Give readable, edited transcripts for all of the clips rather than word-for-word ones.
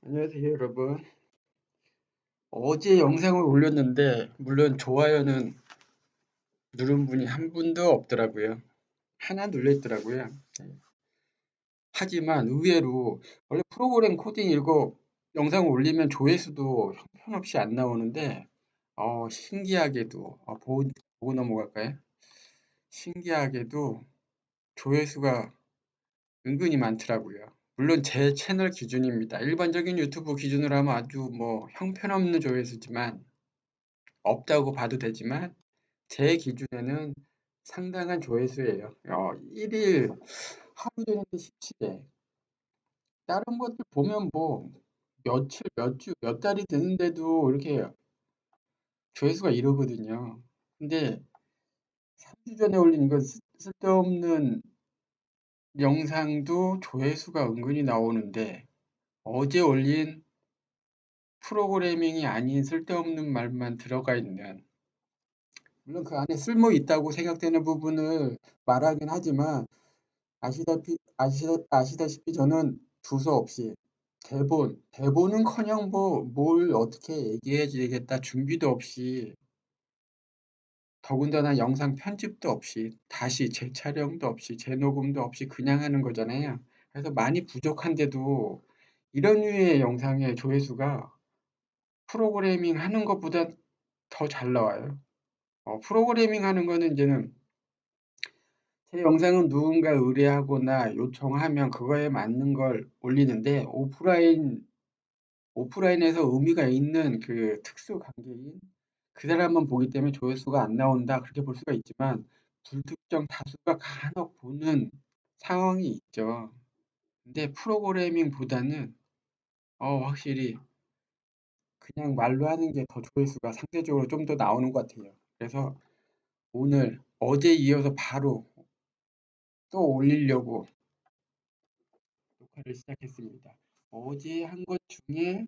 안녕하세요, 여러분. 어제 영상을 올렸는데, 물론 좋아요는 누른 분이 한 분도 없더라고요. 하나 눌렸더라고요. 하지만 의외로, 원래 프로그램 코딩 이거 영상 올리면 조회수도 형편없이 안 나오는데, 신기하게도, 보고 넘어갈까요? 신기하게도 조회수가 은근히 많더라고요. 물론 제 채널 기준입니다. 일반적인 유튜브 기준으로 하면 아주 뭐 형편없는 조회수지만, 없다고 봐도 되지만 제 기준에는 상당한 조회수예요. 1일 하루 되는데 17회. 다른 것들 보면 뭐 며칠, 몇 주, 몇 달이 되는데도 이렇게 조회수가 이러거든요. 근데 3주 전에 올린 이거 쓸데없는 영상도 조회수가 은근히 나오는데 어제 올린 프로그래밍이 아닌 쓸데없는 말만 들어가 있는 물론 그 안에 쓸모 있다고 생각되는 부분을 말하긴 하지만 아시다시피 저는 두서 없이 대본은커녕 뭐 뭘 어떻게 얘기해 주겠다 준비도 없이 더군다나 영상 편집도 없이 다시 재촬영도 없이 재녹음도 없이 그냥 하는 거잖아요. 그래서 많이 부족한데도 이런 류의 영상의 조회수가 프로그래밍 하는 것보다 더 잘 나와요. 프로그래밍 하는 거는 이제는 제 영상은 누군가 의뢰하거나 요청하면 그거에 맞는 걸 올리는데 오프라인에서 의미가 있는 그 특수 관계인 그 사람만 보기 때문에 조회수가 안 나온다 그렇게 볼 수가 있지만 불특정 다수가 간혹 보는 상황이 있죠. 근데 프로그래밍보다는 확실히 그냥 말로 하는 게 더 조회수가 상대적으로 좀 더 나오는 것 같아요. 그래서 오늘 어제 이어서 바로 또 올리려고 녹화를 시작했습니다. 어제 한 것 중에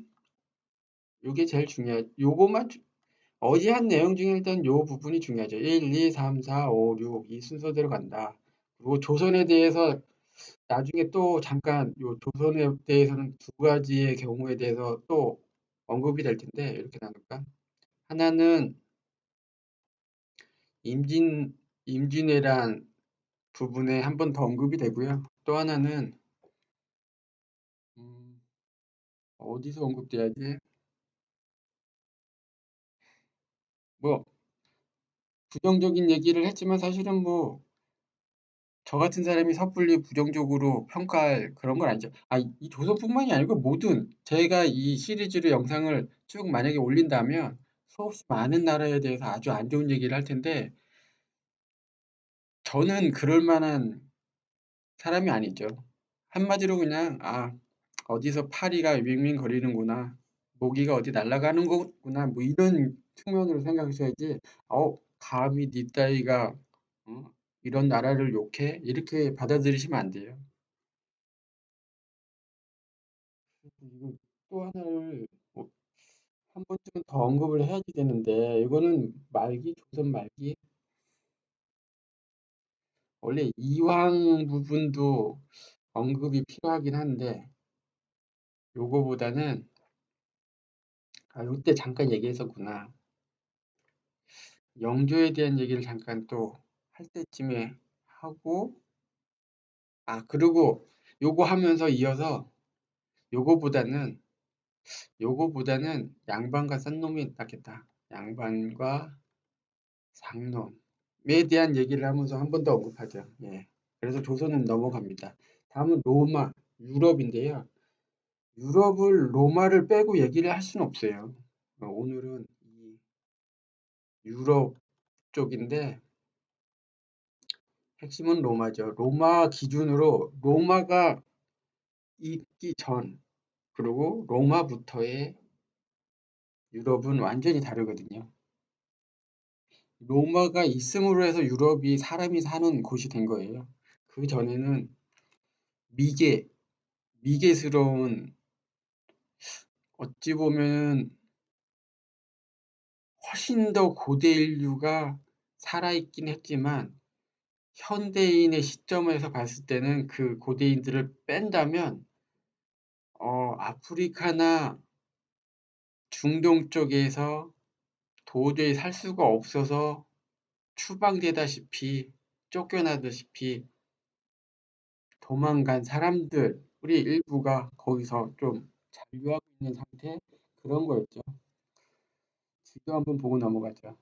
요게 제일 요거만 어제 한 내용 중에 일단 요 부분이 중요하죠. 1, 2, 3, 4, 5, 6 이 순서대로 간다. 그리고 조선에 대해서 나중에 또 잠깐 요 조선에 대해서는 두 가지의 경우에 대해서 또 언급이 될 텐데 이렇게 나눌까? 하나는 임진 임진왜란 부분에 한 번 더 언급이 되고요. 또 하나는 음, 어디서 언급돼야지? 뭐 부정적인 얘기를 했지만 사실은 뭐 저 같은 사람이 섣불리 부정적으로 평가할 그런 건 아니죠. 이 조선뿐만이 아니고 모든 제가 이 시리즈로 영상을 쭉 만약에 올린다면 수없이 많은 나라에 대해서 아주 안 좋은 얘기를 할 텐데 저는 그럴 만한 사람이 아니죠. 한마디로 그냥 어디서 파리가 윙윙거리는구나. 모기가 어디 날아가는 거구나. 뭐 이런 측면으로 생각하셔야지. 감히 니 따위가 어? 이런 나라를 욕해? 이렇게 받아들이시면 안 돼요. 그리고 또 하나를 한 번쯤은 더 언급을 해야지 되는데 이거는 조선 말기 원래 이황 부분도 언급이 필요하긴 한데 요거보다는 요때 잠깐 얘기했었구나. 영조에 대한 얘기를 잠깐 또 할 때쯤에 하고 그리고 요거 하면서 이어서 요거보다는 양반과 싼 놈이 낫겠다. 양반과 상놈에 대한 얘기를 하면서 한 번 더 언급하죠. 예. 그래서 조선은 넘어갑니다. 다음은 로마, 유럽인데요. 유럽을 로마를 빼고 얘기를 할 수는 없어요. 오늘은 이 유럽 쪽인데 핵심은 로마죠. 로마 기준으로 로마가 있기 전 그리고 로마부터의 유럽은 완전히 다르거든요. 로마가 있음으로 해서 유럽이 사람이 사는 곳이 된 거예요. 그 전에는 미개, 미개스러운 어찌 보면 훨씬 더 고대 인류가 살아있긴 했지만 현대인의 시점에서 봤을 때는 그 고대인들을 뺀다면 아프리카나 중동 쪽에서 도저히 살 수가 없어서 추방되다시피 쫓겨나다시피 도망간 사람들, 우리 일부가 거기서 좀 잔류하고 있는 상태 그런 거였죠. 지도 한번 보고 넘어가죠.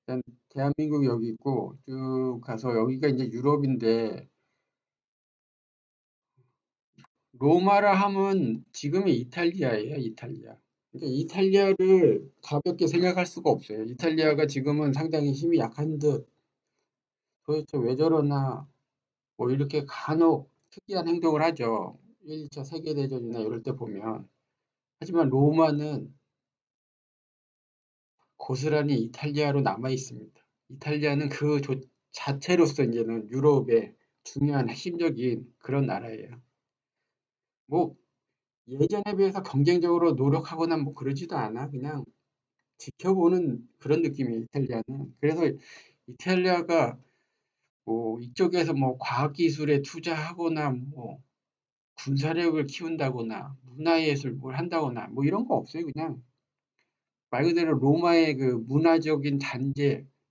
일단 대한민국 여기 있고 쭉 가서 여기가 이제 유럽인데 로마라 함은 지금의 이탈리아예요, 이탈리아. 그러니까 이탈리아를 가볍게 생각할 수가 없어요. 이탈리아가 지금은 상당히 힘이 약한 듯 도대체 왜 저러나 뭐 이렇게 간혹 특이한 행동을 하죠. 1차 세계대전이나 이럴 때 보면. 하지만 로마는 고스란히 이탈리아로 남아 있습니다. 이탈리아는 그 자체로서 이제는 유럽의 중요한 핵심적인 그런 나라예요. 뭐 예전에 비해서 경쟁적으로 노력하거나 뭐 그러지도 않아. 그냥 지켜보는 그런 느낌이에요, 이탈리아는. 그래서 이탈리아가 뭐 이쪽에서 뭐 과학기술에 투자하거나 뭐 군사력을 키운다거나 문화예술 뭘 한다거나 뭐 이런 거 없어요. 그냥 말 그대로 로마의 그 문화적인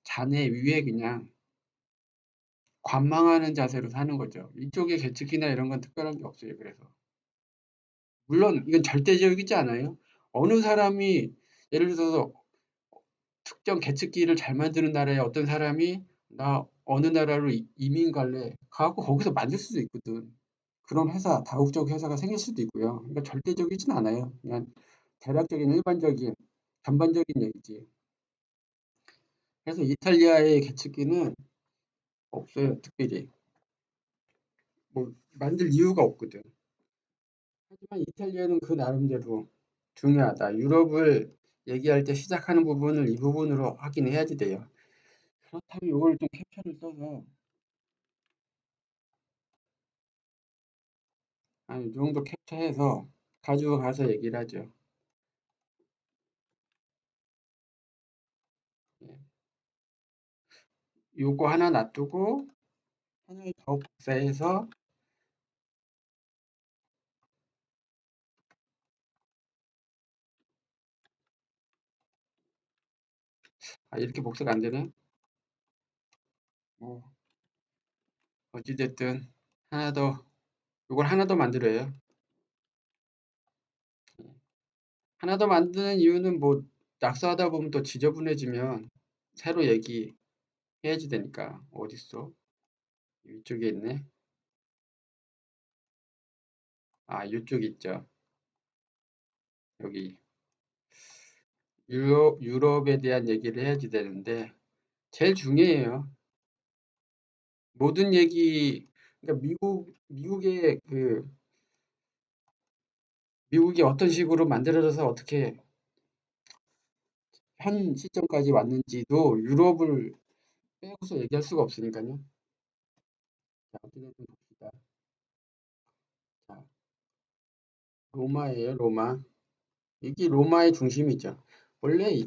잔해 위에 그냥 관망하는 자세로 사는 거죠. 이쪽에 계측이나 이런 건 특별한 게 없어요. 그래서 물론 이건 절대적이지 않아요. 어느 사람이 예를 들어서 특정 계측기를 잘 만드는 나라에 어떤 사람이 나 어느 나라로 이민 갈래 가고 거기서 만들 수도 있거든. 그런 회사, 다국적 회사가 생길 수도 있고요. 그러니까 절대적이진 않아요. 그냥 대략적인 일반적인 전반적인 얘기지. 그래서 이탈리아의 계측기는 없어요, 특별히. 뭐 만들 이유가 없거든. 하지만 이탈리아는 그 나름대로 중요하다. 유럽을 얘기할 때 시작하는 부분을 이 부분으로 확인해야지 돼요. 그렇다면 이걸 좀 캡처를 써서 한 이 정도 캡처해서 가지고 가서 얘기를 하죠. 예. 요거 하나 놔두고 하나를 더 복사해서 아, 이렇게 복사가 안 되네. 뭐 어찌됐든 하나 더 요걸 하나 더 만들어요. 하나 더 만드는 이유는 뭐 낙서하다 보면 또 지저분해지면 새로 얘기해야지 되니까 어딨어? 이쪽에 있네. 아, 이쪽 있죠. 여기 유럽에 대한 얘기를 해야지 되는데 제일 중요해요. 모든 얘기 그러니까 미국이 어떤 식으로 만들어져서 어떻게 현 시점까지 왔는지도 유럽을 빼고서 얘기할 수가 없으니까요. 자, 어떻게든 봅시다. 자, 로마예요, 로마. 이게 로마의 중심이죠. 원래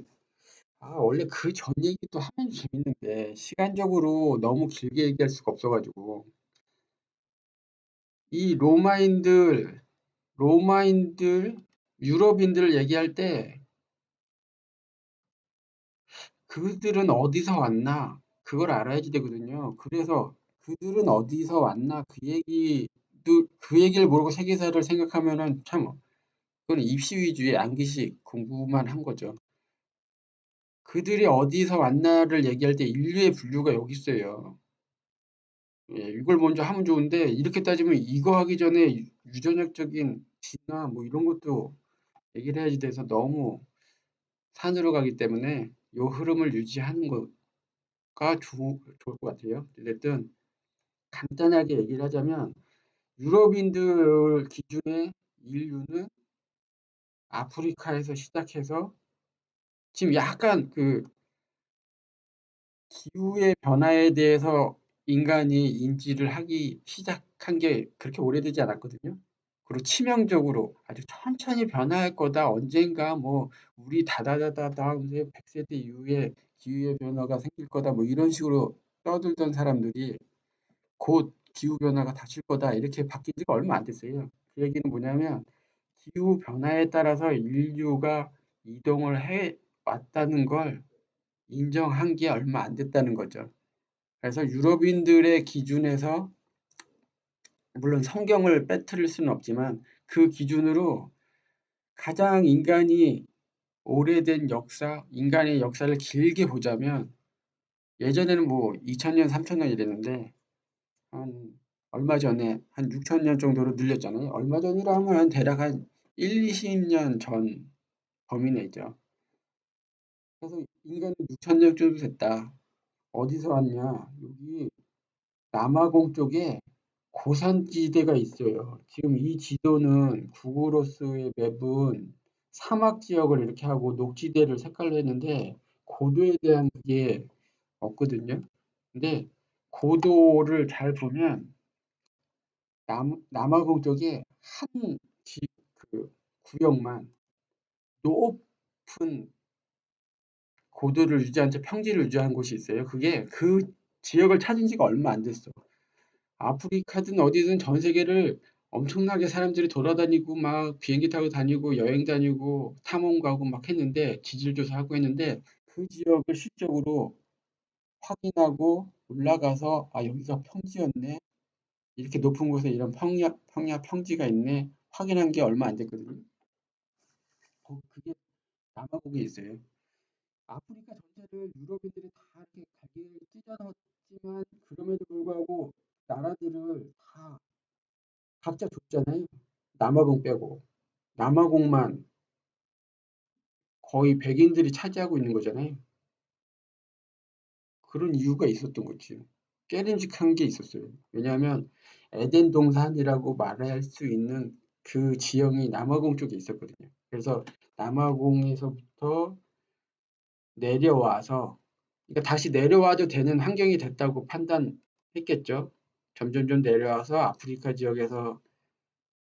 원래 그 전 얘기도 하면 재밌는데 시간적으로 너무 길게 얘기할 수가 없어가지고 이 로마인들, 유럽인들 얘기할 때 그들은 어디서 왔나 그걸 알아야지 되거든요. 그래서 그들은 어디서 왔나 그 얘기를 모르고 세계사를 생각하면은 참 그건 입시 위주의 암기식 공부만 한 거죠. 그들이 어디서 왔나를 얘기할 때 인류의 분류가 여기 있어요. 예, 이걸 먼저 하면 좋은데 이렇게 따지면 이거 하기 전에 유전역적인 진화 뭐 이런 것도 얘기를 해야지 돼서 너무 산으로 가기 때문에 요 흐름을 유지하는 거가 좋을 것 같아요. 어쨌든 간단하게 얘기를 하자면 유럽인들 기준의 인류는 아프리카에서 시작해서 지금 약간 그 기후의 변화에 대해서 인간이 인지를 하기 시작한 게 그렇게 오래되지 않았거든요. 그리고 치명적으로 아주 천천히 변화할 거다. 언젠가 뭐 우리 다다다다다 하면서 100세대 이후에 기후의 변화가 생길 거다. 뭐 이런 식으로 떠들던 사람들이 곧 기후 변화가 닥칠 거다 이렇게 바뀐 지가 얼마 안 됐어요. 그 얘기는 뭐냐면 기후 변화에 따라서 인류가 이동을 해 왔다는 걸 인정한 게 얼마 안 됐다는 거죠. 그래서 유럽인들의 기준에서 물론 성경을 빼뜨릴 수는 없지만 그 기준으로 가장 인간이 오래된 역사, 인간의 역사를 길게 보자면 예전에는 뭐 2000년, 3000년 이랬는데 한 얼마 전에 한 6000년 정도로 늘렸잖아요. 얼마 전이라 하면 대략 한 1, 20년 전 범위 내죠. 그래서 인간은 6000년 정도 됐다. 어디서 왔냐? 여기 남아공 쪽에 고산지대가 있어요. 지금 이 지도는 구글어스에 맵은 사막 지역을 이렇게 하고 녹지대를 색깔로 했는데 고도에 대한 그게 없거든요. 근데 고도를 잘 보면 남아공 쪽에 한 그 구역만 높은 고도를 유지한 채 평지를 유지한 곳이 있어요. 그게 그 지역을 찾은 지가 얼마 안 됐어. 아프리카든 어디든 전 세계를 엄청나게 사람들이 돌아다니고 막 비행기 타고 다니고 여행 다니고 탐험 가고 막 했는데 지질 조사하고 했는데 그 지역을 실적으로 확인하고 올라가서 아 여기가 평지였네 이렇게 높은 곳에 이런 평지가 있네 확인한 게 얼마 안 됐거든요. 그게 남아공에 있어요. 아프리카 전체를 유럽인들이 다 이렇게 갈기를 찢어놨지만 그럼에도 불구하고 나라들을 다 각자 줬잖아요. 남아공 빼고. 남아공만 거의 백인들이 차지하고 있는 거잖아요. 그런 이유가 있었던 거지. 깨림직한 게 있었어요. 왜냐하면 에덴 동산이라고 말할 수 있는 그 지형이 남아공 쪽에 있었거든요. 그래서 남아공에서부터 내려와서 그러니까 다시 내려와도 되는 환경이 됐다고 판단했겠죠. 점점점 내려와서 아프리카 지역에서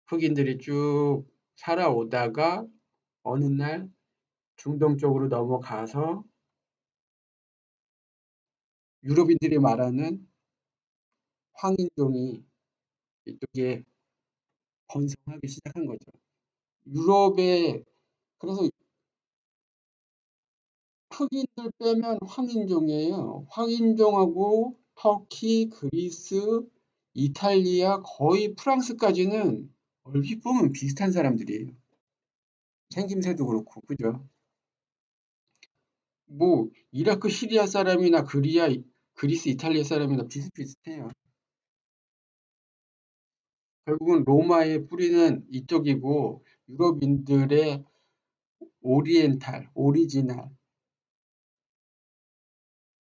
흑인들이 쭉 살아오다가 어느 날 중동 쪽으로 넘어가서 유럽인들이 말하는 황인종이 이쪽에 번성하기 시작한 거죠. 유럽에 그래서 흑인들 빼면 황인종이에요. 황인종하고 터키, 그리스, 이탈리아, 거의 프랑스까지는 얼핏 보면 비슷한 사람들이에요. 생김새도 그렇고, 그죠? 뭐 이라크, 시리아 사람이나 그리스, 이탈리아 사람이나 비슷비슷해요. 결국은 로마의 뿌리는 이쪽이고 유럽인들의 오리지널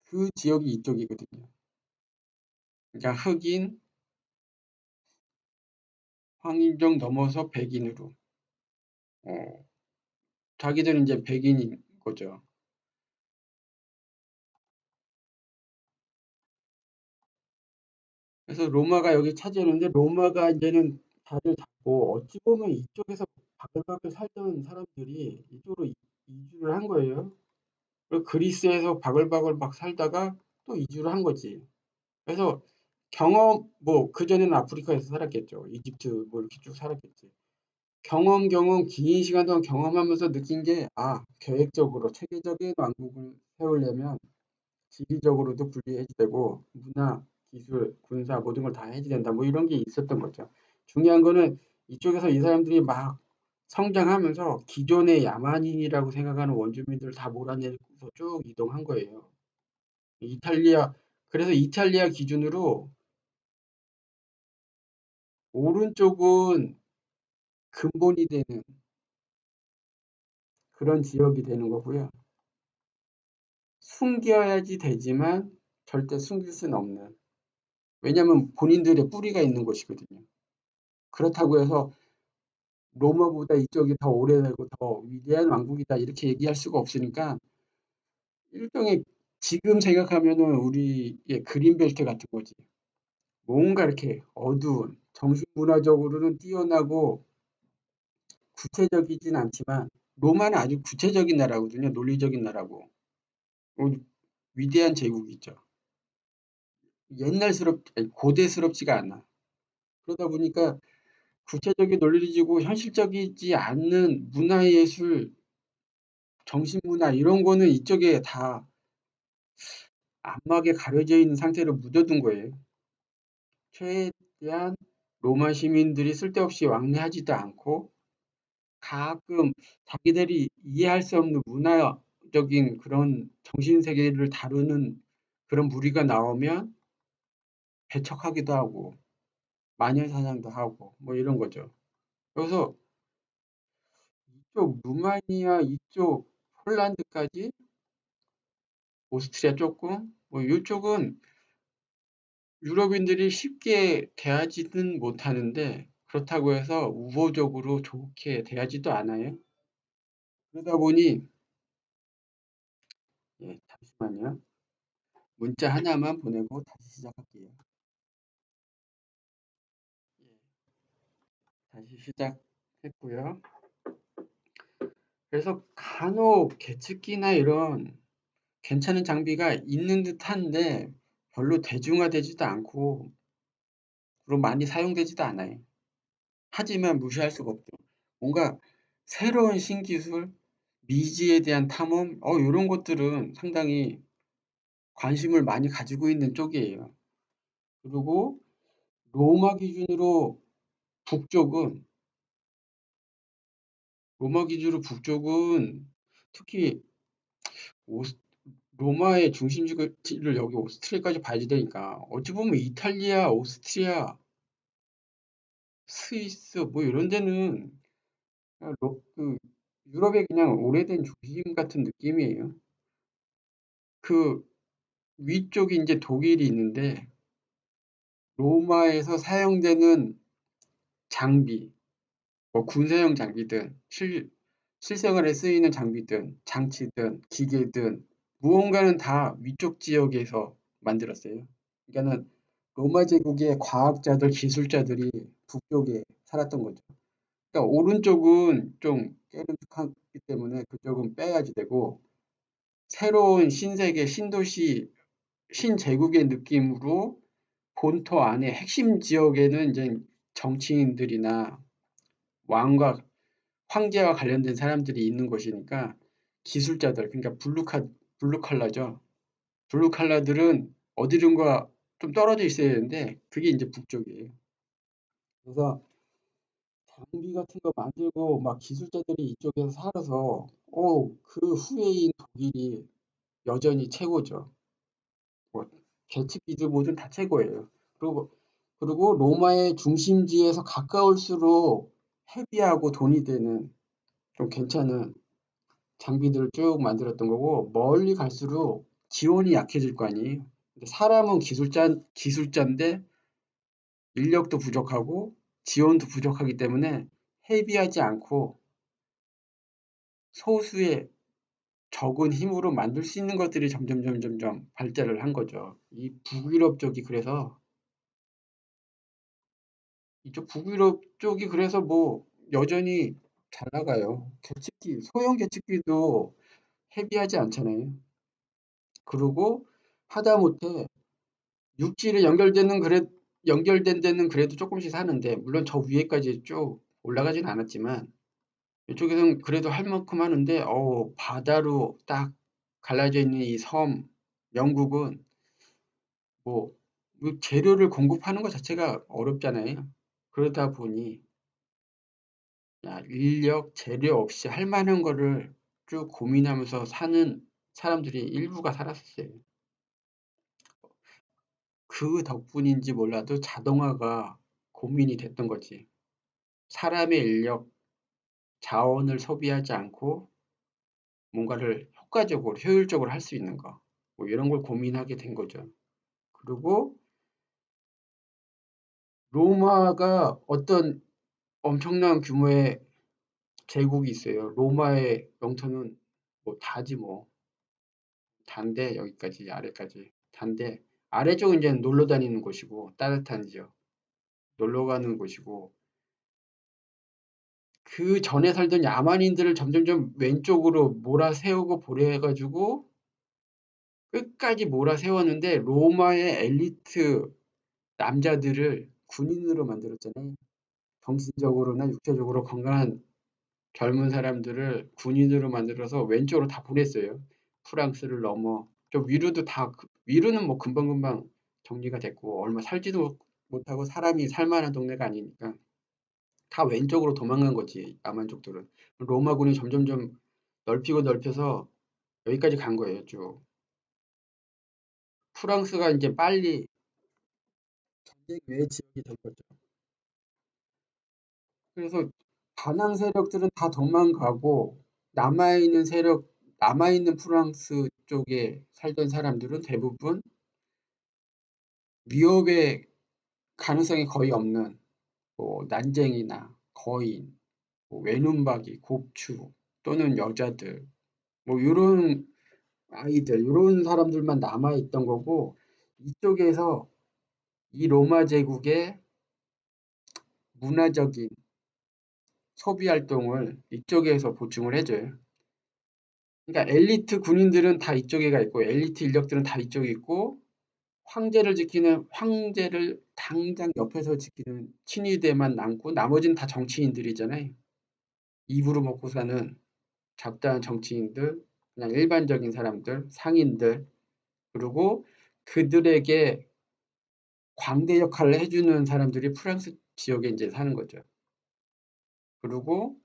그 지역이 이쪽이거든요. 그러니까 흑인, 황인종 넘어서 백인으로. 어, 자기들은 이제 백인인 거죠. 그래서 로마가 여기 차지하는데 로마가 이제는 다들 잡고 어찌 보면 이쪽에서 바글바글 살던 사람들이 이쪽으로 이주를 한 거예요. 그리고 그리스에서 바글바글 막 살다가 또 이주를 한 거지. 그래서 뭐 그전에는 아프리카에서 살았겠죠. 이집트 뭐 이렇게 쭉 살았겠지. 긴 시간 동안 경험하면서 느낀 게, 아, 계획적으로 체계적인 왕국을 세우려면 지리적으로도 분리해야 되고, 문화, 기술, 군사 모든 걸 다 해야 된다. 뭐 이런 게 있었던 거죠. 중요한 거는 이쪽에서 이 사람들이 막 성장하면서 기존의 야만인이라고 생각하는 원주민들을 다 몰아내서 쭉 이동한 거예요. 이탈리아, 그래서 이탈리아 기준으로 오른쪽은 근본이 되는 그런 지역이 되는 거고요. 숨겨야지 되지만 절대 숨길 수는 없는. 왜냐하면 본인들의 뿌리가 있는 곳이거든요. 그렇다고 해서 로마보다 이쪽이 더 오래되고 더 위대한 왕국이다 이렇게 얘기할 수가 없으니까 일종의 지금 생각하면은 우리의 그린벨트 같은 거지. 뭔가 이렇게 어두운 정신문화적으로는 뛰어나고 구체적이진 않지만 로마는 아주 구체적인 나라거든요. 논리적인 나라고. 어, 위대한 제국이죠. 아니, 고대스럽지가 않아. 그러다 보니까 구체적인 논리를 지고 현실적이지 않는 문화예술, 정신문화 이런 거는 이쪽에 다 안막에 가려져 있는 상태로 묻어둔 거예요. 최대한 로마 시민들이 쓸데없이 왕래하지도 않고 가끔 자기들이 이해할 수 없는 문화적인 그런 정신세계를 다루는 그런 무리가 나오면 배척하기도 하고 마녀사냥도 하고 뭐 이런 거죠. 그래서 이쪽 루마니아, 이쪽 폴란드까지 오스트리아 조금 뭐 이쪽은 유럽인들이 쉽게 대하지는 못하는데 그렇다고 해서 우호적으로 좋게 대하지도 않아요. 그러다 보니 예, 잠시만요. 문자 하나만 보내고 다시 시작할게요. 예, 다시 시작했고요. 그래서 간혹 계측기나 이런 괜찮은 장비가 있는 듯한데 별로 대중화되지도 않고 그리고 많이 사용되지도 않아요. 하지만 무시할 수가 없죠. 뭔가 새로운 신기술, 미지에 대한 탐험, 이런 것들은 상당히 관심을 많이 가지고 있는 쪽이에요. 그리고 로마 기준으로 북쪽은, 로마 기준으로 북쪽은 특히 오스- 로마의 중심지를 여기 오스트리아까지 봐야 되니까 어찌 보면 이탈리아, 오스트리아, 스위스 뭐 이런 데는 그냥 유럽의 그냥 오래된 중심 같은 느낌이에요. 그 위쪽이 이제 독일이 있는데 로마에서 사용되는 장비, 뭐 군사용 장비든 실생활에 쓰이는 장비든 장치든 기계든 무언가는 다 위쪽 지역에서 만들었어요. 그러니까는 로마 제국의 과학자들, 기술자들이 북쪽에 살았던 거죠. 그러니까 오른쪽은 좀 깨름직하기 때문에 그쪽은 빼야지 되고 새로운 신세계, 신도시, 신제국의 느낌으로 본토 안에 핵심 지역에는 이제 정치인들이나 왕과 황제와 관련된 사람들이 있는 곳이니까 기술자들, 그러니까 블루 칼라죠. 블루 칼라들은 어디론가 좀 떨어져 있어야 되는데 그게 이제 북쪽이에요. 그래서 장비 같은 거 만들고 막 기술자들이 이쪽에서 살아서 그 후예인 독일이 여전히 최고죠. 뭐 계측기들 뭐든 다 최고예요. 그리고 로마의 중심지에서 가까울수록 헤비하고 돈이 되는 좀 괜찮은 장비들을 쭉 만들었던 거고 멀리 갈수록 지원이 약해질 거 아니에요. 근데 사람은 기술자인데 인력도 부족하고 지원도 부족하기 때문에 헤비하지 않고 소수의 적은 힘으로 만들 수 있는 것들이 점점 발달을 한 거죠. 이 북유럽 쪽이 그래서 이쪽 북유럽 쪽이 그래서 뭐 여전히 잘 나가요. 소형 계측기도 헤비하지 않잖아요. 그리고 하다못해 육지를 연결된 데는 그래도 조금씩 사는데 물론 저 위에까지 쭉 올라가진 않았지만 이쪽에서는 그래도 할 만큼 하는데 바다로 딱 갈라져 있는 이 섬 영국은 뭐, 뭐 재료를 공급하는 것 자체가 어렵잖아요. 그러다 보니 야, 인력, 재료 없이 할 만한 거를 쭉 고민하면서 사는 사람들이 일부가 살았어요. 그 덕분인지 몰라도 자동화가 고민이 됐던 거지. 사람의 인력, 자원을 소비하지 않고 뭔가를 효과적으로, 효율적으로 할 수 있는 거. 뭐 이런 걸 고민하게 된 거죠. 그리고 로마가 어떤 엄청난 규모의 제국이 있어요. 로마의 영토는 뭐 다지 뭐. 단데 여기까지 아래까지. 단데 아래쪽은 이제 놀러 다니는 곳이고 따뜻한 지역. 놀러 가는 곳이고 그 전에 살던 야만인들을 점점점 왼쪽으로 몰아세우고 보내가지고 끝까지 몰아세웠는데 로마의 엘리트 남자들을 군인으로 만들었잖아요. 정신적으로나 육체적으로 건강한 젊은 사람들을 군인으로 만들어서 왼쪽으로 다 보냈어요. 프랑스를 넘어. 저 위로도 다, 위로는 뭐 금방금방 정리가 됐고, 얼마 살지도 못하고 사람이 살만한 동네가 아니니까 다 왼쪽으로 도망간 거지, 야만족들은. 로마군이 점점점 넓히고 넓혀서 여기까지 간 거예요, 쭉. 프랑스가 이제 빨리 전쟁 외의 지역이 된 거죠. 그래서 반항 세력들은 다 도망가고 남아있는 세력, 남아있는 프랑스 쪽에 살던 사람들은 대부분 위협의 가능성이 거의 없는 뭐 난쟁이나 거인, 뭐 외눈박이, 곡추 또는 여자들 뭐 이런 아이들 이런 사람들만 남아있던 거고 이쪽에서 이 로마 제국의 문화적인 소비 활동을 이쪽에서 보충을 해줘요. 그러니까 엘리트 군인들은 다 이쪽에 가 있고 엘리트 인력들은 다 이쪽에 있고 황제를 지키는 황제를 당장 옆에서 지키는 친위대만 남고 나머지는 다 정치인들이잖아요. 입으로 먹고 사는 잡다한 정치인들, 그냥 일반적인 사람들, 상인들, 그리고 그들에게 광대 역할을 해주는 사람들이 프랑스 지역에 이제 사는 거죠. 그리고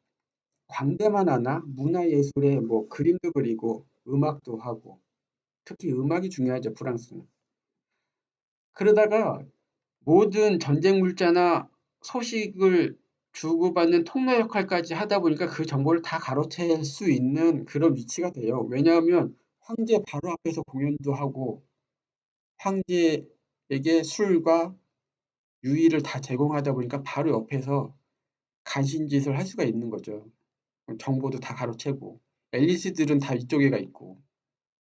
광대만 하나 문화예술에 뭐 그림도 그리고 음악도 하고 특히 음악이 중요하죠, 프랑스는. 그러다가 모든 전쟁 물자나 소식을 주고받는 통로 역할까지 하다 보니까 그 정보를 다 가로챌 수 있는 그런 위치가 돼요. 왜냐하면 황제 바로 앞에서 공연도 하고 황제에게 술과 유의를 다 제공하다 보니까 바로 옆에서 간신짓을 할 수가 있는 거죠. 정보도 다 가로채고 앨리스들은 다 이쪽에 가 있고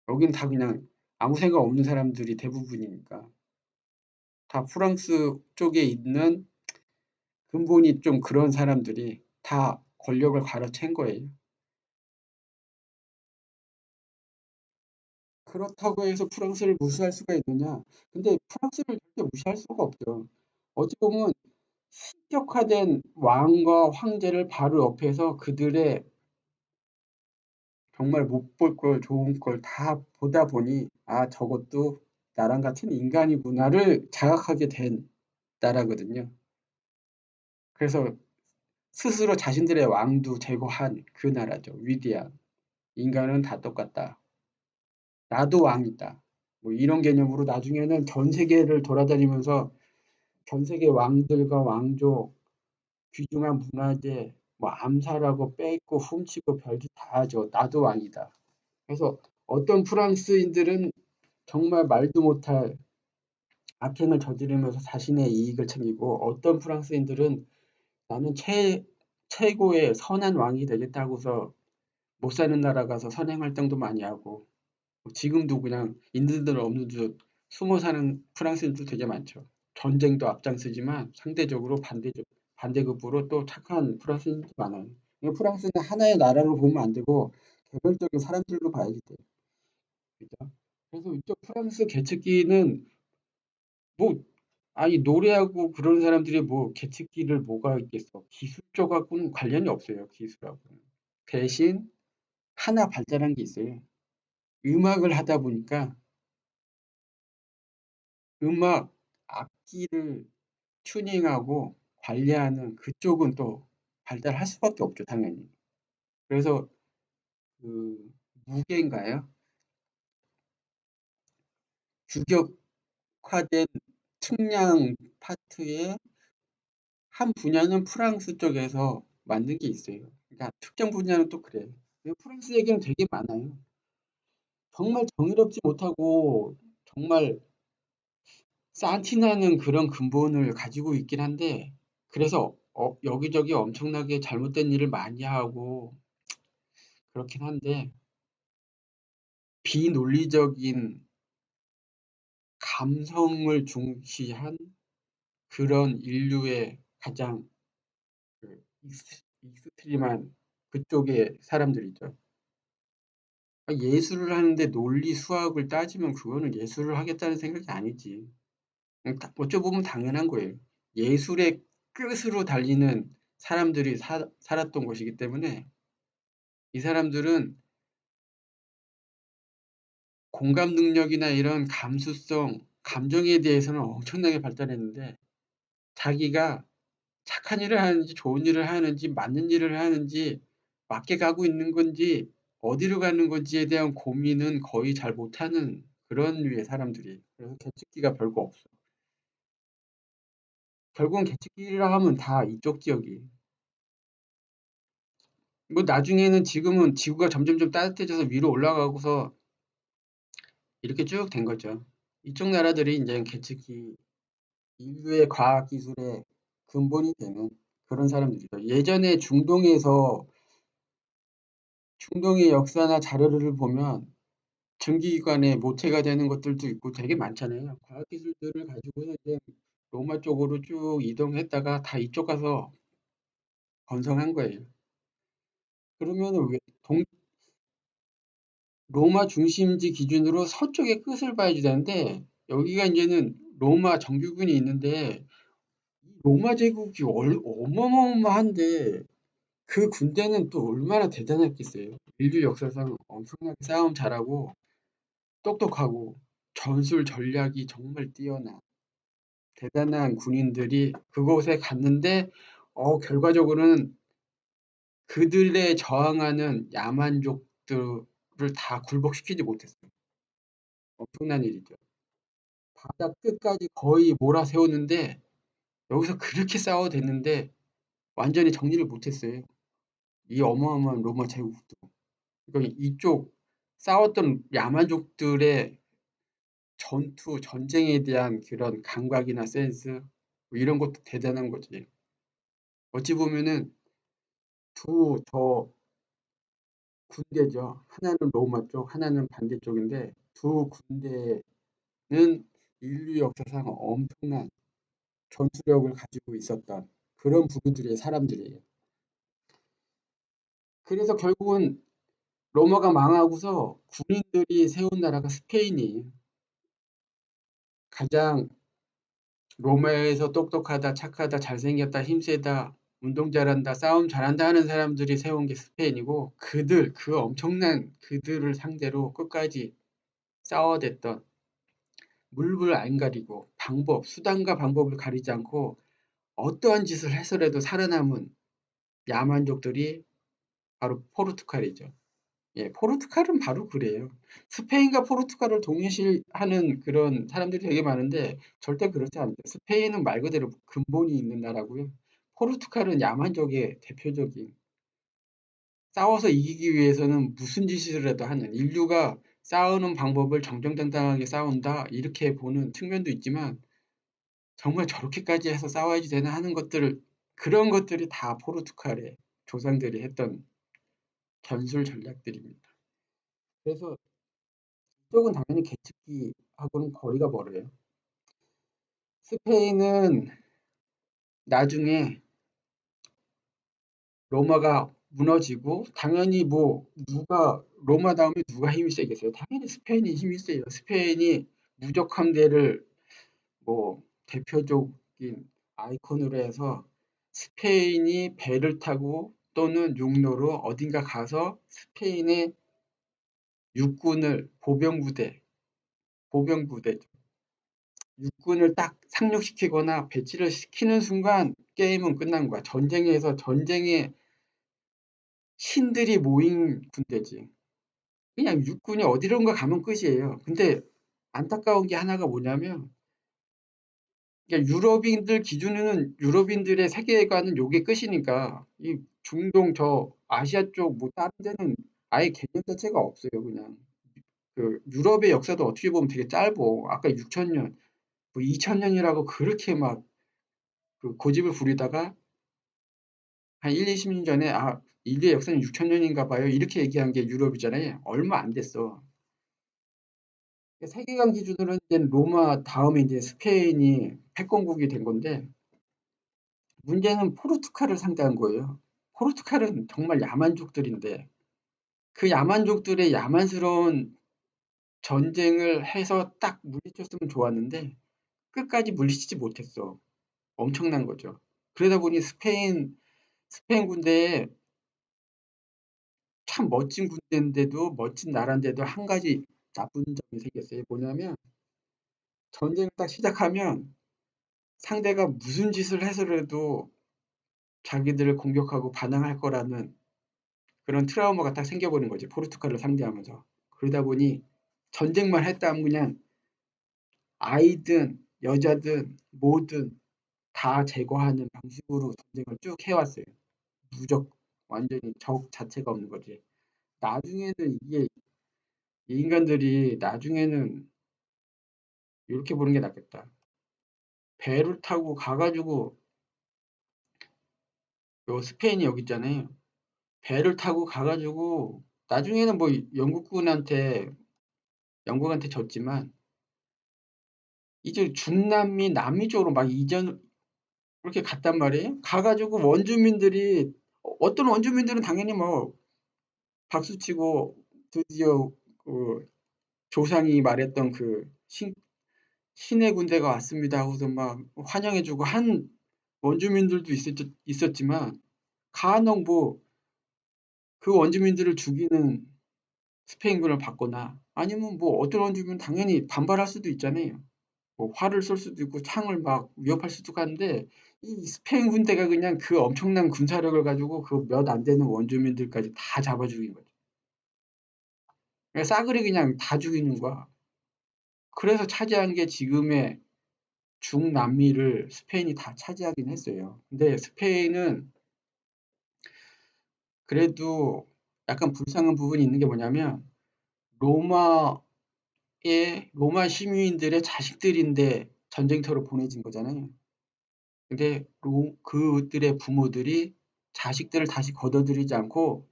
여기는 다 그냥 아무 생각 없는 사람들이 대부분이니까 다 프랑스 쪽에 있는 근본이 좀 그런 사람들이 다 권력을 가로챈 거예요. 그렇다고 해서 프랑스를 무시할 수가 있느냐? 근데 프랑스를 절대 무시할 수가 없죠. 어찌 보면 신격화된 왕과 황제를 바로 옆에서 그들의 정말 못 볼 걸 좋은 걸 다 보다 보니 아 저것도 나랑 같은 인간이구나를 자각하게 된 나라거든요. 그래서 스스로 자신들의 왕도 제거한 그 나라죠. 위대한 인간은 다 똑같다. 나도 왕이다. 뭐 이런 개념으로 나중에는 전 세계를 돌아다니면서 전 세계 왕들과 왕족, 귀중한 문화재, 뭐 암살하고 뺏고 훔치고 별짓 다 하죠. 나도 왕이다. 그래서 어떤 프랑스인들은 정말 말도 못할 악행을 저지르면서 자신의 이익을 챙기고 어떤 프랑스인들은 나는 최고의 선한 왕이 되겠다고서 못 사는 나라 가서 선행 활동도 많이 하고 지금도 그냥 있는 듯 없는 듯 숨어 사는 프랑스인도 되게 많죠. 전쟁도 앞장서지만 상대적으로 반대급부로 또 착한 프랑스인도 많아요. 프랑스는 하나의 나라로 보면 안 되고 개별적인 사람들로 봐야지 돼요. 그죠? 그래서 이쪽 프랑스 계측기는 뭐 아니 노래하고 그런 사람들이 뭐 계측기를 뭐가 있겠어. 기술 쪽하고는 관련이 없어요. 기술하고는. 대신 하나 발달한 게 있어요. 음악을 하다 보니까 음악 악기를 튜닝하고 관리하는 그쪽은 또 발달할 수밖에 없죠, 당연히. 그래서 그 무게인가요? 규격화된 측량 파트의 한 분야는 프랑스 쪽에서 만든 게 있어요. 그러니까 특정 분야는 또 그래요. 프랑스 얘기는 되게 많아요. 정말 정의롭지 못하고 정말 산티나는 그런 근본을 가지고 있긴 한데 그래서 여기저기 엄청나게 잘못된 일을 많이 하고 그렇긴 한데 비논리적인 감성을 중시한 그런 인류의 가장 그 익스트림한 그쪽의 사람들이죠. 예술을 하는데 논리 수학을 따지면 그거는 예술을 하겠다는 생각이 아니지. 어쩌보면 당연한 거예요. 예술의 끝으로 달리는 사람들이 살았던 것이기 때문에 이 사람들은 공감 능력이나 이런 감수성, 감정에 대해서는 엄청나게 발달했는데 자기가 착한 일을 하는지 좋은 일을 하는지 맞는 일을 하는지 맞게 가고 있는 건지 어디로 가는 건지에 대한 고민은 거의 잘 못하는 그런 류의 사람들이. 그래서 계측기가 별거 없어. 결국은 계측기라 하면 다 이쪽 지역이. 뭐 나중에는 지금은 지구가 점점점 따뜻해져서 위로 올라가고서 이렇게 쭉 된 거죠. 이쪽 나라들이 이제 계측기 인류의 과학 기술의 근본이 되는 그런 사람들이죠. 예전에 중동의 역사나 자료를 보면 증기기관의 모태가 되는 것들도 있고 되게 많잖아요. 과학 기술들을 가지고는 이제 로마 쪽으로 쭉 이동했다가 다 이쪽 가서 번성한 거예요. 그러면은 왜 로마 중심지 기준으로 서쪽의 끝을 봐야지 되는데 여기가 이제는 로마 정규군이 있는데 로마 제국이 어마어마한데 그 군대는 또 얼마나 대단했겠어요. 인류 역사상 엄청나게 싸움 잘하고 똑똑하고 전술 전략이 정말 뛰어난 대단한 군인들이 그곳에 갔는데 결과적으로는 그들에 저항하는 야만족들을 다 굴복시키지 못했어요. 엄청난 일이죠. 바다 끝까지 거의 몰아세우는데 여기서 그렇게 싸워댔는데 완전히 정리를 못했어요. 이 어마어마한 로마 제국도. 그러니까 이쪽 싸웠던 야만족들의 전투, 전쟁에 대한 그런 감각이나 센스 뭐 이런 것도 대단한 거지. 어찌 보면은 저 군대죠. 하나는 로마 쪽, 하나는 반대쪽인데 두 군대는 인류 역사상 엄청난 전투력을 가지고 있었던 그런 부류들의 사람들이에요. 그래서 결국은 로마가 망하고서 군인들이 세운 나라가 스페인이 가장 로마에서 똑똑하다, 착하다, 잘생겼다, 힘세다, 운동 잘한다, 싸움 잘한다 하는 사람들이 세운 게 스페인이고 그 엄청난 그들을 상대로 끝까지 싸워댔던 물불 안 가리고 수단과 방법을 가리지 않고 어떠한 짓을 해서라도 살아남은 야만족들이 바로 포르투갈이죠. 예, 포르투갈은 바로 그래요. 스페인과 포르투갈을 동일시하는 그런 사람들이 되게 많은데 절대 그렇지 않아요. 스페인은 말 그대로 근본이 있는 나라고요. 포르투갈은 야만적의 대표적인 싸워서 이기기 위해서는 무슨 짓을 해도 하는 인류가 싸우는 방법을 정정당당하게 싸운다 이렇게 보는 측면도 있지만 정말 저렇게까지 해서 싸워야지 되나 하는 것들을 그런 것들이 다 포르투갈의 조상들이 했던 전술 전략들입니다. 그래서 이쪽은 당연히 계측기하고는 거리가 멀어요. 스페인은 나중에 로마가 무너지고 당연히 뭐 누가 로마 다음에 누가 힘이 세겠어요? 당연히 스페인이 힘이 세요. 스페인이 무적 함대를 뭐 대표적인 아이콘으로 해서 스페인이 배를 타고 또는 육로로 어딘가 가서 스페인의 육군을 보병부대 육군을 딱 상륙시키거나 배치를 시키는 순간 게임은 끝난 거야. 전쟁에서 전쟁의 신들이 모인 군대지. 그냥 육군이 어디론가 가면 끝이에요. 근데 안타까운 게 하나가 뭐냐면 그러니까 유럽인들 기준으로는 유럽인들의 세계관은 요게 끝이니까 이 중동 저 아시아 쪽 뭐 다른 데는 아예 개념 자체가 없어요. 그냥 그 유럽의 역사도 어떻게 보면 되게 짧고 아까 6,000년, 뭐 2,000년이라고 그렇게 막 그 고집을 부리다가 한 1, 20년 전에 인류의 역사는 6,000년인가 봐요. 이렇게 얘기한 게 유럽이잖아요. 얼마 안 됐어. 세계관 기준으로 이제 로마 다음에 이제 스페인이 패권국이 된 건데 문제는 포르투갈을 상대한 거예요. 포르투갈은 정말 야만족들인데 그 야만족들의 야만스러운 전쟁을 해서 딱 물리쳤으면 좋았는데 끝까지 물리치지 못했어. 엄청난 거죠. 그러다 보니 스페인 군대에 참 멋진 군대인데도 멋진 나라인데도 한 가지 나쁜 점이 생겼어요. 뭐냐면 전쟁을 딱 시작하면 상대가 무슨 짓을 해서라도 자기들을 공격하고 반항할 거라는 그런 트라우마가 딱 생겨버린 거지. 포르투갈을 상대하면서. 그러다 보니 전쟁만 했다 하면 그냥 아이든 여자든 뭐든 다 제거하는 방식으로 전쟁을 쭉 해왔어요. 무적, 완전히 적 자체가 없는 거지. 나중에는 이게 이 인간들이 나중에는 이렇게 보는 게 낫겠다. 배를 타고 가가지고 요 스페인이 여기 있잖아요. 배를 타고 가가지고 나중에는 뭐 영국한테 졌지만 이제 중남미 남미 쪽으로 막 이전 그렇게 갔단 말이에요. 가가지고 원주민들이 어떤 원주민들은 당연히 뭐 박수치고 드디어 그 조상이 말했던 그 신의 군대가 왔습니다 하고서 막 환영해주고 한 원주민들도 있었지만 간혹 뭐 그 원주민들을 죽이는 스페인군을 받거나 아니면 뭐 어떤 원주민은 당연히 반발할 수도 있잖아요. 뭐 활을 쏠 수도 있고 창을 막 위협할 수도 있는데 이 스페인 군대가 그냥 그 엄청난 군사력을 가지고 그 몇 안 되는 원주민들까지 다 잡아 죽인 거죠. 그냥 싸그리 그냥 다 죽이는 거야. 그래서 차지한 게 지금의 중남미를 스페인이 다 차지하긴 했어요. 근데 스페인은 그래도 약간 불쌍한 부분이 있는 게 뭐냐면 로마의 로마 시민들의 자식들인데 전쟁터로 보내진 거잖아요. 근데 그들의 부모들이 자식들을 다시 걷어들이지 않고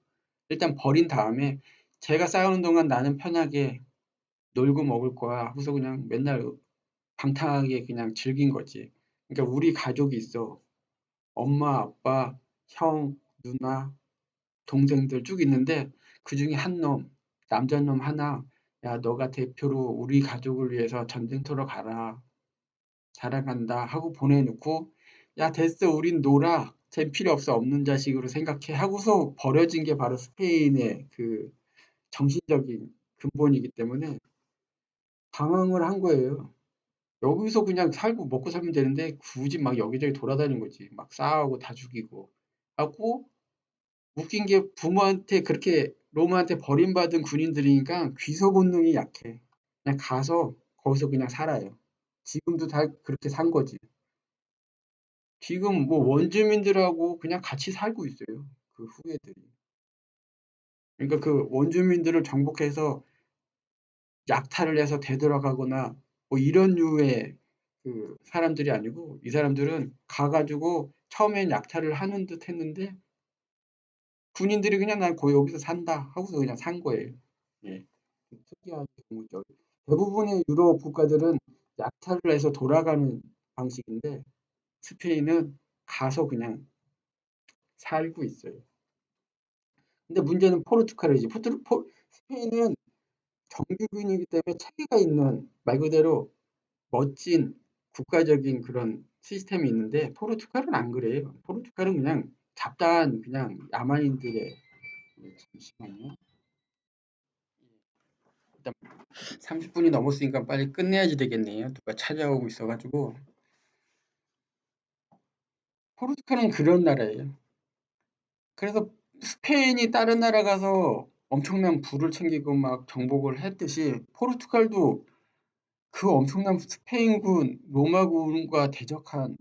일단 버린 다음에 제가 싸우는 동안 나는 편하게 놀고 먹을 거야 하고서 그냥 맨날 방탕하게 그냥 즐긴 거지. 그러니까 우리 가족이 있어. 엄마, 아빠, 형, 누나, 동생들 쭉 있는데 그중에 한 놈, 남자놈 하나, 야, 너가 대표로 우리 가족을 위해서 전쟁터로 가라. 자랑한다 하고 보내놓고 야, 됐어. 우린 놀아. 쟨 필요 없어. 없는 자식으로 생각해. 하고서 버려진 게 바로 스페인의 그 정신적인 근본이기 때문에 방황을 한 거예요. 여기서 그냥 살고 먹고 살면 되는데 굳이 막 여기저기 돌아다니는 거지. 막 싸우고 다 죽이고 하고 웃긴 게 부모한테 그렇게 로마한테 버림받은 군인들이니까 귀소 본능이 약해. 그냥 가서 거기서 그냥 살아요. 지금도 다 그렇게 산 거지. 지금 뭐 원주민들하고 그냥 같이 살고 있어요. 그 후예들이. 그러니까 그 원주민들을 정복해서 약탈을 해서 되돌아가거나 뭐 이런 류의 그 사람들이 아니고 이 사람들은 가가지고 처음엔 약탈을 하는 듯 했는데 군인들이 그냥 난 여기서 산다 하고서 그냥 산 거예요. 예. 특이한 경우죠. 대부분의 유럽 국가들은 약탈을 해서 돌아가는 방식인데 스페인은 가서 그냥 살고 있어요. 근데 문제는 포르투갈이지. 스페인은 정규군이기 때문에 체계가 있는 말 그대로 멋진 국가적인 그런 시스템이 있는데 포르투갈은 안 그래요. 포르투갈은 그냥 잡다한 그냥 야만인들의 잠시만요. 일단 30분이 넘었으니까 빨리 끝내야지 되겠네요. 누가 찾아오고 있어가지고 포르투갈은 그런 나라예요. 그래서 스페인이 다른 나라 가서 엄청난 부를 챙기고 막 정복을 했듯이 포르투갈도 그 엄청난 스페인군, 로마군과 대적한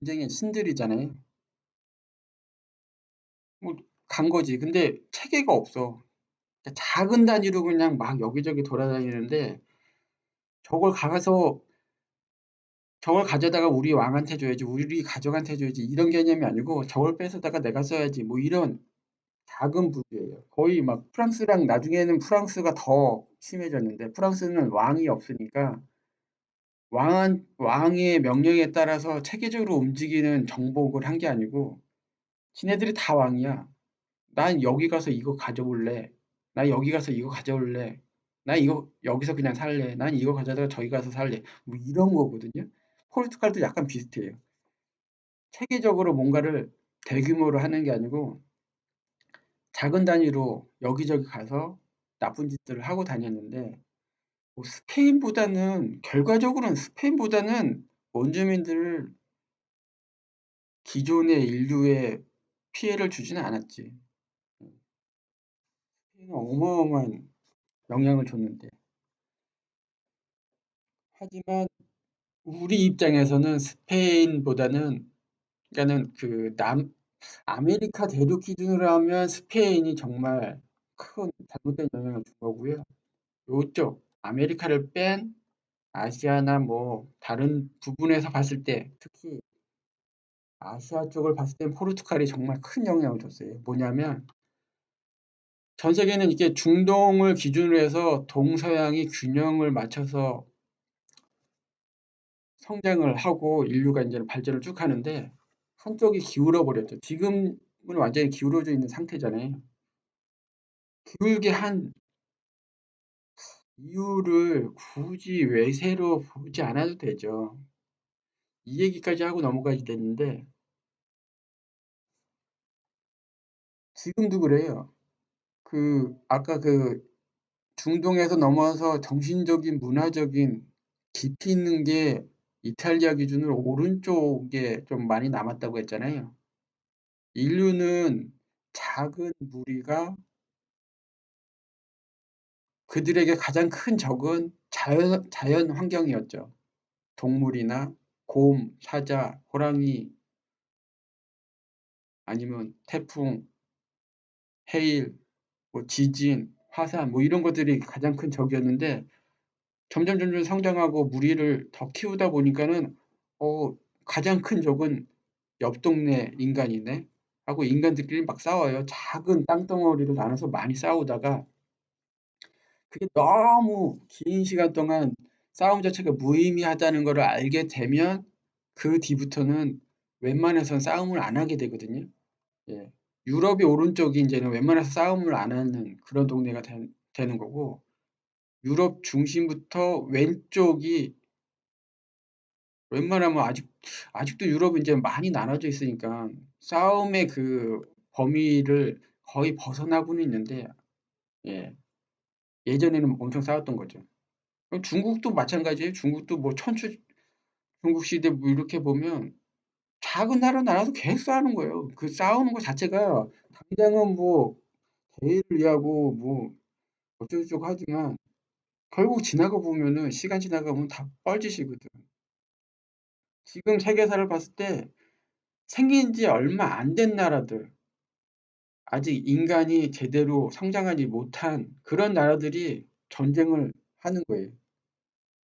전쟁의 신들이잖아요. 뭐 간 거지. 근데 체계가 없어. 작은 단위로 그냥 막 여기저기 돌아다니는데 저걸 가서 저걸 가져다가 우리 왕한테 줘야지, 우리 가족한테 줘야지 이런 개념이 아니고 저걸 뺏어다가 내가 써야지 뭐 이런 작은 부류예요. 거의 막 프랑스랑 나중에는 프랑스가 더 심해졌는데 프랑스는 왕이 없으니까 왕의 명령에 따라서 체계적으로 움직이는 정복을 한 게 아니고 지네들이 다 왕이야. 난 여기 가서 이거 가져올래. 나 여기 가서 이거 가져올래. 나 이거 여기서 그냥 살래. 난 이거 가져다가 저기 가서 살래. 뭐 이런 거거든요. 포르투갈도 약간 비슷해요. 체계적으로 뭔가를 대규모로 하는 게 아니고 작은 단위로 여기저기 가서 나쁜 짓들을 하고 다녔는데 뭐 스페인보다는 결과적으로는 스페인보다는 원주민들 기존의 인류에 피해를 주지는 않았지. 스페인은 어마어마한 영향을 줬는데. 하지만 우리 입장에서는 스페인보다는 그러니까는 그 아메리카 대륙 기준으로 하면 스페인이 정말 큰 잘못된 영향을 준 거고요. 요쪽 아메리카를 뺀 아시아나 뭐 다른 부분에서 봤을 때 특히 아시아 쪽을 봤을 땐 포르투갈이 정말 큰 영향을 줬어요. 뭐냐면 전 세계는 이게 중동을 기준으로 해서 동서양이 균형을 맞춰서 성장을 하고 인류가 이제 발전을 쭉 하는데 한쪽이 기울어 버렸죠. 지금은 완전히 기울어져 있는 상태잖아요. 기울게 한 이유를 굳이 외세로 보지 않아도 되죠. 이 얘기까지 하고 넘어가야 되는데 지금도 그래요. 아까 중동에서 넘어서 정신적인 문화적인 깊이 있는 게 이탈리아 기준으로 오른쪽에 좀 많이 남았다고 했잖아요. 인류는 작은 무리가 그들에게 가장 큰 적은 자연 환경이었죠. 동물이나 곰, 사자, 호랑이 아니면 태풍, 해일, 뭐 지진, 화산 뭐 이런 것들이 가장 큰 적이었는데 점점 성장하고 무리를 더 키우다 보니까는 가장 큰 적은 옆 동네 인간이네 하고 인간들끼리 막 싸워요. 작은 땅덩어리를 나눠서 많이 싸우다가 그게 너무 긴 시간 동안 싸움 자체가 무의미하다는 걸 알게 되면 그 뒤부터는 웬만해선 싸움을 안 하게 되거든요. 예. 유럽이 오른쪽이 이제는 웬만해서 싸움을 안 하는 그런 동네가 되는 거고 유럽 중심부터 왼쪽이 웬만하면 아직도 유럽은 이제 많이 나눠져 있으니까 싸움의 그 범위를 거의 벗어나고는 있는데 예. 예전에는 엄청 싸웠던 거죠. 중국도 마찬가지예요. 중국도 뭐 천추 중국 시대 뭐 이렇게 보면 작은 나라 나라도 계속 싸우는 거예요. 그 싸우는 것 자체가 당장은 뭐 대의를 위하고 뭐 어쩌고저쩌고 하지만 결국 지나가 보면은 시간 지나가 보면 다 뻘짓이거든. 지금 세계사를 봤을 때 생긴 지 얼마 안 된 나라들, 아직 인간이 제대로 성장하지 못한 그런 나라들이 전쟁을 하는 거예요.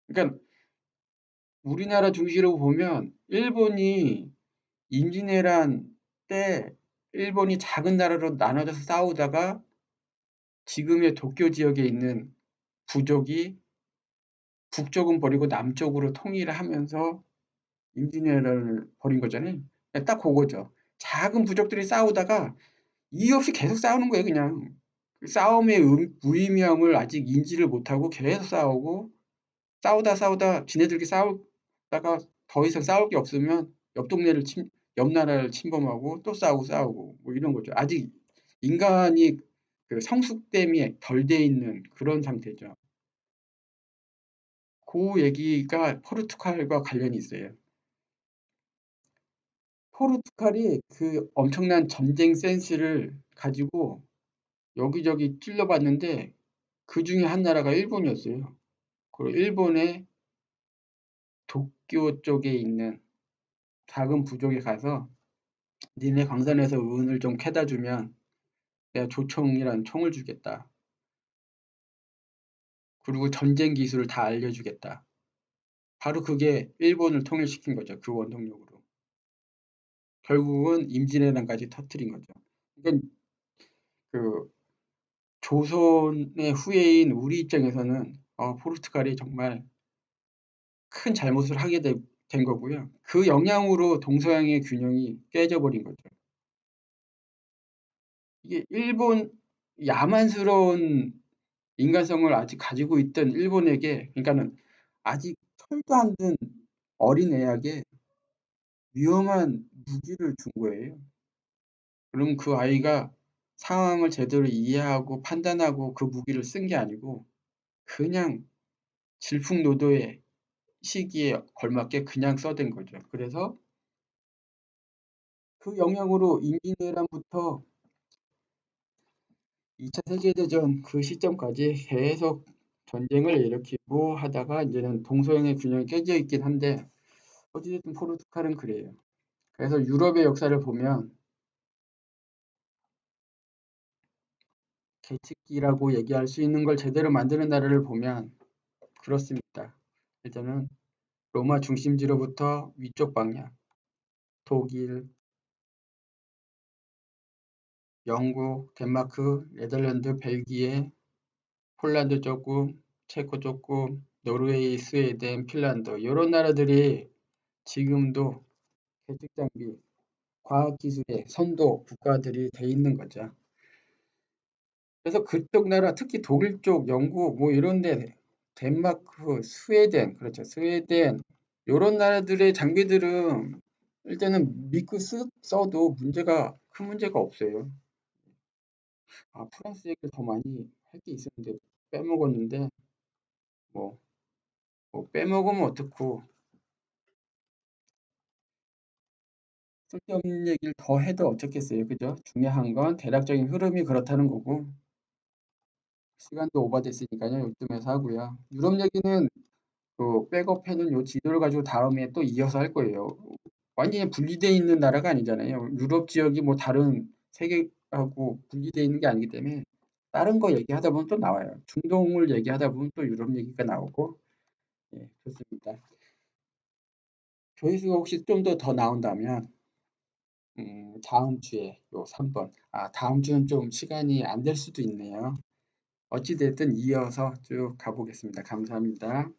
그러니까 우리나라 중시로 보면 일본이 임진왜란 때 일본이 작은 나라로 나눠져서 싸우다가 지금의 도쿄 지역에 있는 부족이 북쪽은 버리고 남쪽으로 통일을 하면서 임진왜란을 벌인 거잖아요. 딱 그거죠. 작은 부족들이 싸우다가 이유 없이 계속 싸우는 거예요, 그냥. 그 싸움의 무의미함을 아직 인지를 못하고 계속 싸우고 싸우다 지네들끼리 싸우다가 더 이상 싸울 게 없으면 옆 나라를 침범하고 또 싸우고 뭐 이런 거죠. 아직 인간이 그 성숙됨이 덜 돼 있는 그런 상태죠. 그 얘기가 포르투갈과 관련이 있어요. 포르투갈이 그 엄청난 전쟁 센스를 가지고 여기저기 찔러봤는데 그 중에 한 나라가 일본이었어요. 그리고 일본의 도쿄 쪽에 있는 작은 부족에 가서 니네 광산에서 은을 좀 캐다 주면 내가 조총이란 총을 주겠다. 그리고 전쟁 기술을 다 알려주겠다. 바로 그게 일본을 통일시킨 거죠. 그 원동력으로. 결국은 임진왜란까지 터뜨린 거죠. 그러니까 그 조선의 후예인 우리 입장에서는 포르투갈이 정말 큰 잘못을 하게 된 거고요. 그 영향으로 동서양의 균형이 깨져버린 거죠. 이게 일본 야만스러운 인간성을 아직 가지고 있던 일본에게, 그러니까는 아직 철도 안 든 어린 애에게 위험한 무기를 준 거예요. 그럼 그 아이가 상황을 제대로 이해하고 판단하고 그 무기를 쓴 게 아니고 그냥 질풍노도의 시기에 걸맞게 그냥 써댄 거죠. 그래서 그 영향으로 임진왜란부터 2차 세계대전 그 시점까지 계속 전쟁을 일으키고 하다가 이제는 동서양의 균형이 깨져 있긴 한데 어찌됐든 포르투갈은 그래요. 그래서 유럽의 역사를 보면 계측기라고 얘기할 수 있는 걸 제대로 만드는 나라를 보면 그렇습니다. 일단은 로마 중심지로부터 위쪽 방향, 독일, 영국, 덴마크, 네덜란드, 벨기에, 폴란드 조금, 체코 조금, 노르웨이, 스웨덴, 핀란드 이런 나라들이 지금도 계측 장비, 과학 기술의 선도 국가들이 돼 있는 거죠. 그래서 그쪽 나라, 특히 독일 쪽, 영국 뭐 이런데 덴마크, 스웨덴, 그렇죠. 스웨덴 요런 나라들의 장비들은 일단은 믿고 써도 큰 문제가 없어요. 아, 프랑스 얘기를 더 많이 할 게 있었는데 빼먹었는데 뭐, 뭐 빼먹으면 어떻고 쓸데없는 얘기를 더 해도 어쩌겠어요. 그죠? 중요한 건 대략적인 흐름이 그렇다는 거고 시간도 오버됐으니까요. 요쯤에서 하고요. 유럽 얘기는 그 백업해놓은 요 지도를 가지고 다음에 또 이어서 할 거예요. 완전히 분리되어 있는 나라가 아니잖아요. 유럽 지역이 뭐 다른 세계하고 분리되어 있는 게 아니기 때문에 다른 거 얘기하다 보면 또 나와요. 중동을 얘기하다 보면 또 유럽 얘기가 나오고 예, 좋습니다. 조회수가 혹시 좀 더 나온다면 다음 주에 요 3번. 아, 다음 주는 좀 시간이 안 될 수도 있네요. 어찌 됐든 이어서 쭉 가보겠습니다. 감사합니다.